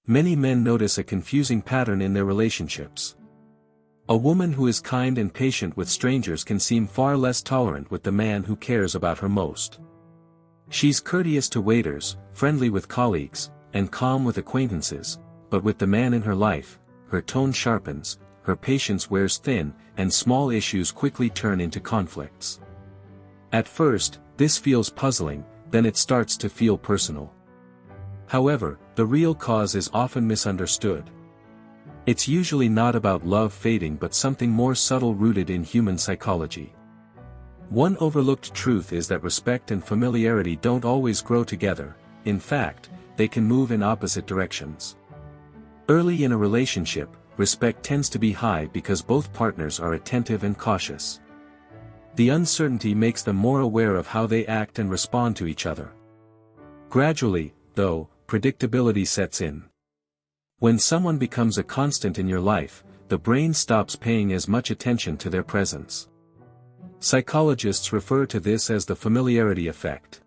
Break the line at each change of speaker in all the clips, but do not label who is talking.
Many men notice a confusing pattern in their relationships. A woman who is kind and patient with strangers can seem far less tolerant with the man who cares about her most. She's courteous to waiters, friendly with colleagues, and calm with acquaintances, but with the man in her life, her tone sharpens, her patience wears thin, and small issues quickly turn into conflicts. At first, this feels puzzling, then it starts to feel personal. However, the real cause is often misunderstood. It's usually not about love fading but something more subtle rooted in human psychology. One overlooked truth is that respect and familiarity don't always grow together. In fact, they can move in opposite directions. Early in a relationship, respect tends to be high because both partners are attentive and cautious. The uncertainty makes them more aware of how they act and respond to each other. Gradually, though, predictability sets in. When someone becomes a constant in your life, the brain stops paying as much attention to their presence. Psychologists refer to this as the familiarity effect.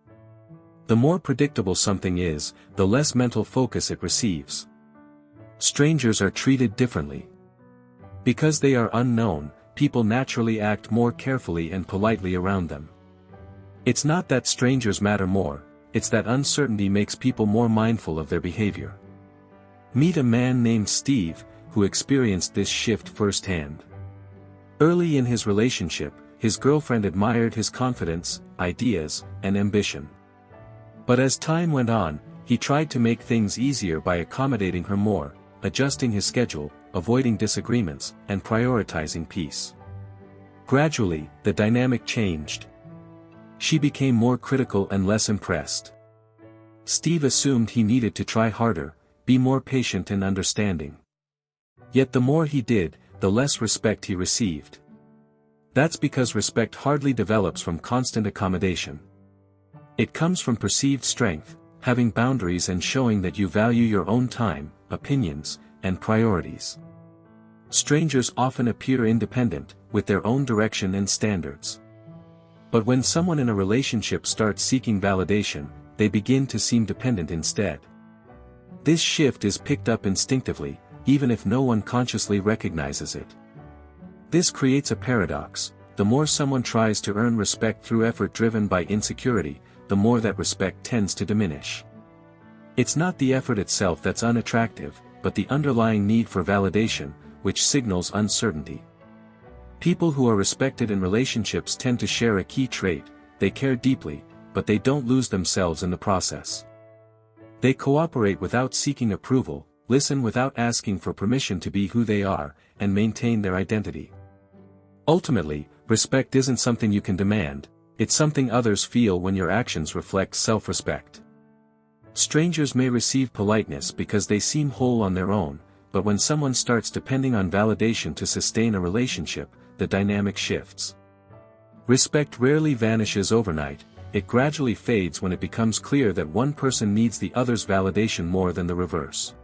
The more predictable something is, the less mental focus it receives. Strangers are treated differently. Because they are unknown, people naturally act more carefully and politely around them. It's not that strangers matter more, it's that uncertainty makes people more mindful of their behavior. Meet a man named Steve, who experienced this shift firsthand. Early in his relationship, his girlfriend admired his confidence, ideas, and ambition. But as time went on, he tried to make things easier by accommodating her more, adjusting his schedule, avoiding disagreements, and prioritizing peace. Gradually, the dynamic changed. She became more critical and less impressed. Steve assumed he needed to try harder, be more patient and understanding. Yet the more he did, the less respect he received. That's because respect hardly develops from constant accommodation. It comes from perceived strength, having boundaries and showing that you value your own time, opinions, and priorities. Strangers often appear independent, with their own direction and standards. But when someone in a relationship starts seeking validation, they begin to seem dependent instead. This shift is picked up instinctively, even if no one consciously recognizes it. This creates a paradox: the more someone tries to earn respect through effort driven by insecurity, the more that respect tends to diminish. It's not the effort itself that's unattractive, but the underlying need for validation, which signals uncertainty. People who are respected in relationships tend to share a key trait: they care deeply, but they don't lose themselves in the process. They cooperate without seeking approval, listen without asking for permission to be who they are, and maintain their identity. Ultimately, respect isn't something you can demand, it's something others feel when your actions reflect self-respect. Strangers may receive politeness because they seem whole on their own, but when someone starts depending on validation to sustain a relationship, the dynamic shifts. Respect rarely vanishes overnight, it gradually fades when it becomes clear that one person needs the other's validation more than the reverse.